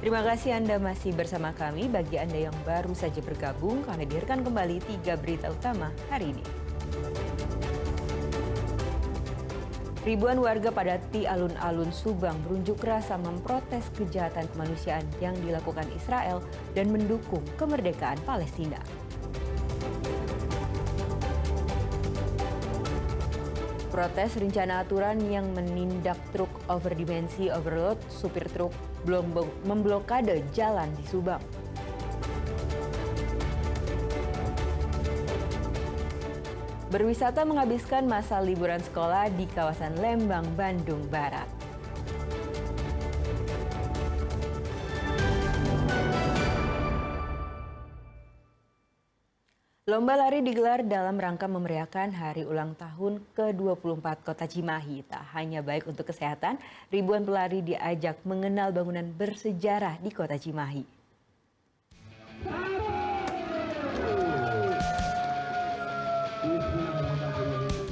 Terima kasih Anda masih bersama kami. Bagi Anda yang baru saja bergabung, kami hadirkan kembali 3 berita utama hari ini. Ribuan warga padati alun-alun Subang berunjuk rasa memprotes kejahatan kemanusiaan yang dilakukan Israel dan mendukung kemerdekaan Palestina. Protes rencana aturan yang menindak truk overdimensi overload, supir truk memblokade jalan di Subang. Berwisata menghabiskan masa liburan sekolah di kawasan Lembang, Bandung Barat. Lomba lari digelar dalam rangka memeriahkan hari ulang tahun ke-24 Kota Cimahi. Tak hanya baik untuk kesehatan, ribuan pelari diajak mengenal bangunan bersejarah di Kota Cimahi.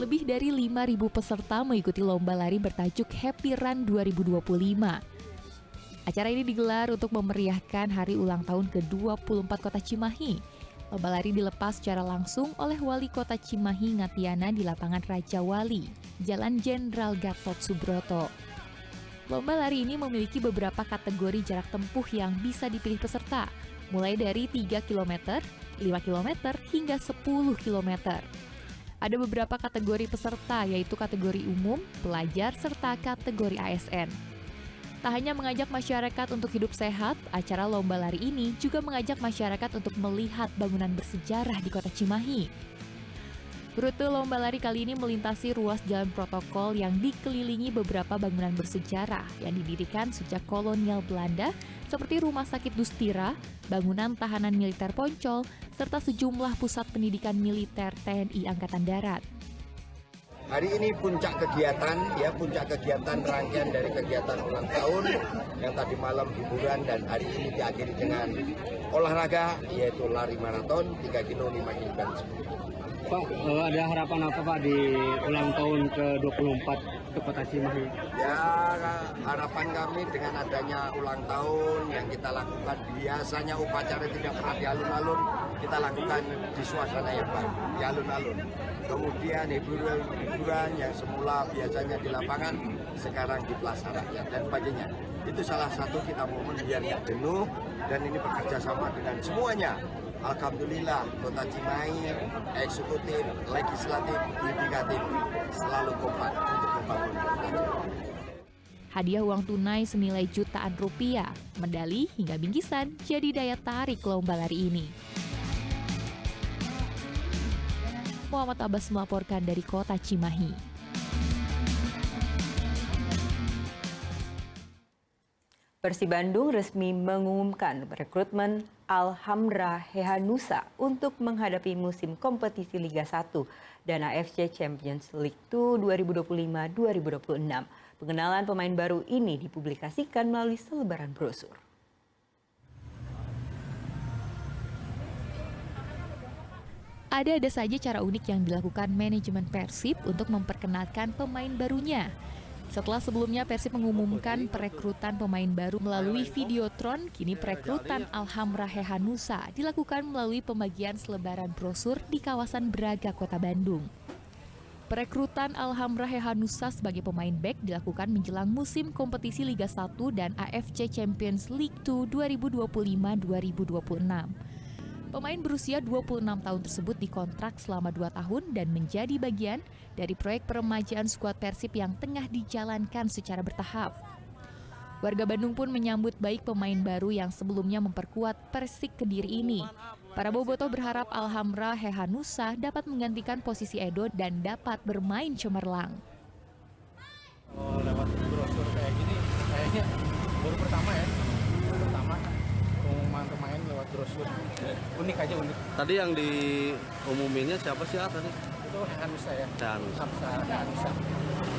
Lebih dari 5.000 peserta mengikuti lomba lari bertajuk Happy Run 2025. Acara ini digelar untuk memeriahkan hari ulang tahun ke-24 Kota Cimahi. Lomba lari dilepas secara langsung oleh Wali Kota Cimahi Ngatiana di lapangan Raja Wali, Jalan Jenderal Gatot Subroto. Lomba lari ini memiliki beberapa kategori jarak tempuh yang bisa dipilih peserta, mulai dari 3 km, 5 km, hingga 10 km. Ada beberapa kategori peserta, yaitu kategori umum, pelajar, serta kategori ASN. Tak hanya mengajak masyarakat untuk hidup sehat, acara lomba lari ini juga mengajak masyarakat untuk melihat bangunan bersejarah di Kota Cimahi. Rute lomba lari kali ini melintasi ruas jalan protokol yang dikelilingi beberapa bangunan bersejarah yang didirikan sejak kolonial Belanda, seperti Rumah Sakit Dustira, bangunan tahanan militer Poncol, serta sejumlah pusat pendidikan militer TNI Angkatan Darat. Hari ini puncak kegiatan rangkaian dari kegiatan ulang tahun yang tadi malam hiburan dan hari ini diakhiri dengan olahraga yaitu lari maraton 3 kilo, 5 kilo dan 10 kilo. Pak, ada harapan apa Pak di ulang tahun ke-24 ke Kota Cimahi? Ya, harapan kami dengan adanya ulang tahun yang kita lakukan, biasanya upacara tidak pernah di alun-alun, kita lakukan di suasana yang baru, di alun-alun. Kemudian hiburan yang semula biasanya di lapangan, sekarang di Plaza Rakyat dan sebagainya. Itu salah satu kita momen biar nggak jenuh dan ini bekerja sama dengan semuanya. Alhamdulillah Kota Cimahi, eksekutif, legislatif, yudikatif selalu kompak untuk membangun Kota Cimahi. Hadiah uang tunai senilai jutaan rupiah, medali hingga bingkisan jadi daya tarik lomba lari ini. Muhammad Abbas melaporkan dari Kota Cimahi. Persib Bandung resmi mengumumkan rekrutmen Alhamra Hehanusa untuk menghadapi musim kompetisi Liga 1 dan AFC Champions League 2025-2026. Pengenalan pemain baru ini dipublikasikan melalui selebaran brosur. Ada saja cara unik yang dilakukan manajemen Persib untuk memperkenalkan pemain barunya. Setelah sebelumnya Persib mengumumkan perekrutan pemain baru melalui Videotron, kini perekrutan Alhamra Hehanusa dilakukan melalui pembagian selebaran brosur di kawasan Braga, Kota Bandung. Perekrutan Alhamra Hehanusa sebagai pemain bek dilakukan menjelang musim kompetisi Liga 1 dan AFC Champions League 2 2025-2026. Pemain berusia 26 tahun tersebut dikontrak selama 2 tahun dan menjadi bagian dari proyek peremajaan skuad Persib yang tengah dijalankan secara bertahap. Warga Bandung pun menyambut baik pemain baru yang sebelumnya memperkuat Persik Kediri ini. Para bobotoh berharap Alhamra Hehanusa dapat menggantikan posisi Edo dan dapat bermain cemerlang. Lewat brosur kayak gini, kayaknya baru pertama ya. Pengumuman pemain lewat brosur. Unik aja, unik. Tadi yang diumuminnya siapa sih tadi? Itu Hehanusa ya. Hehanusa.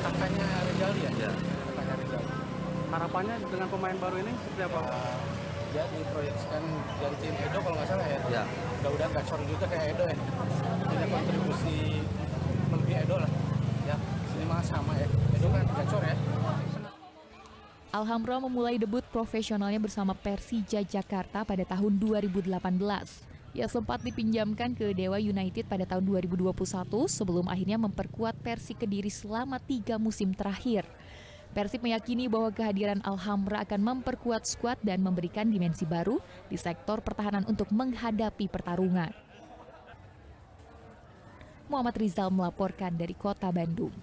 Kakaknya Rizal ya? Ya. Kakaknya Rizal. Harapannya dengan pemain baru ini seperti apa? Dia diproyeksikan gantiin Edo kalau nggak salah ya. Ya. Udah gacor juga kayak Edo ya. Punya kontribusi melebihi Edo lah. Ya, sini mah sama ya. Edo kan gacor ya. Alhamra memulai debut profesionalnya bersama Persija Jakarta pada tahun 2018. Ia sempat dipinjamkan ke Dewa United pada tahun 2021 sebelum akhirnya memperkuat Persik Kediri selama 3 musim terakhir. Persib meyakini bahwa kehadiran Alhamra akan memperkuat skuad dan memberikan dimensi baru di sektor pertahanan untuk menghadapi pertarungan. Muhammad Rizal melaporkan dari Kota Bandung.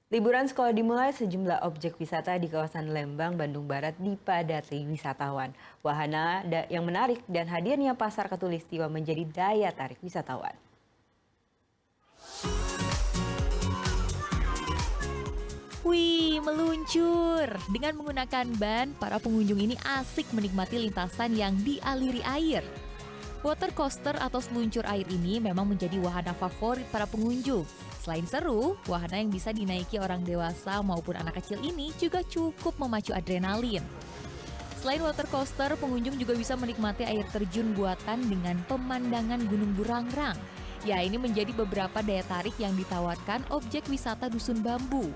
Liburan sekolah dimulai, sejumlah objek wisata di kawasan Lembang, Bandung Barat dipadati wisatawan. Wahana yang menarik dan hadirnya pasar Khatulistiwa menjadi daya tarik wisatawan. Wih, meluncur! Dengan menggunakan ban, para pengunjung ini asik menikmati lintasan yang dialiri air. Water coaster atau seluncur air ini memang menjadi wahana favorit para pengunjung. Selain seru, wahana yang bisa dinaiki orang dewasa maupun anak kecil ini juga cukup memacu adrenalin. Selain water coaster, pengunjung juga bisa menikmati air terjun buatan dengan pemandangan Gunung Burangrang. Ya, ini menjadi beberapa daya tarik yang ditawarkan objek wisata Dusun Bambu.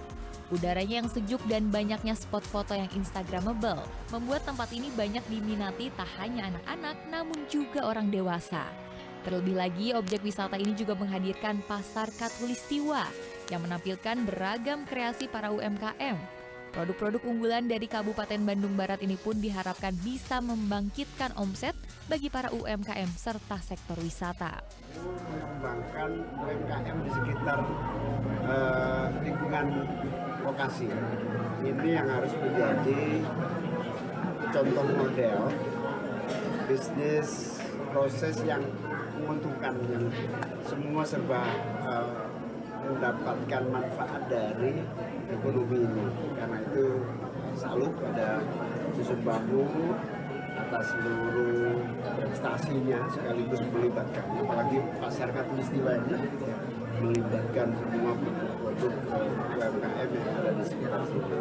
Udaranya yang sejuk dan banyaknya spot foto yang instagramable membuat tempat ini banyak diminati tak hanya anak-anak namun juga orang dewasa. Terlebih lagi, objek wisata ini juga menghadirkan pasar Khatulistiwa yang menampilkan beragam kreasi para UMKM. Produk-produk unggulan dari Kabupaten Bandung Barat ini pun diharapkan bisa membangkitkan omset bagi para UMKM serta sektor wisata. Mengembangkan UMKM di sekitar lingkungan lokasi. Ini yang harus menjadi contoh model bisnis proses yang menguntungkan, yang semua serba mendapatkan manfaat dari ekonomi ini. Karena itu salut pada Dusun Bambu atas seluruh prestasinya sekaligus melibatkan, apalagi pasar Khatulistiwa ini melibatkan semua produk UMKM yang ada di sekitar situ.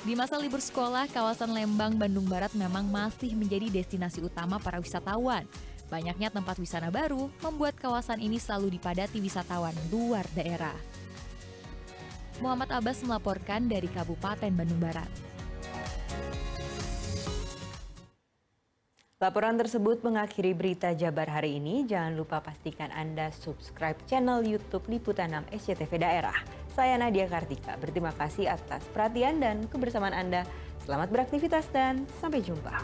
Di masa libur sekolah, kawasan Lembang, Bandung Barat memang masih menjadi destinasi utama para wisatawan. Banyaknya tempat wisata baru membuat kawasan ini selalu dipadati wisatawan luar daerah. Muhammad Abbas melaporkan dari Kabupaten Bandung Barat. Laporan tersebut mengakhiri berita Jabar hari ini. Jangan lupa pastikan Anda subscribe channel YouTube Liputan 6 SCTV Daerah. Saya Nadia Kartika, berterima kasih atas perhatian dan kebersamaan Anda. Selamat beraktivitas dan sampai jumpa.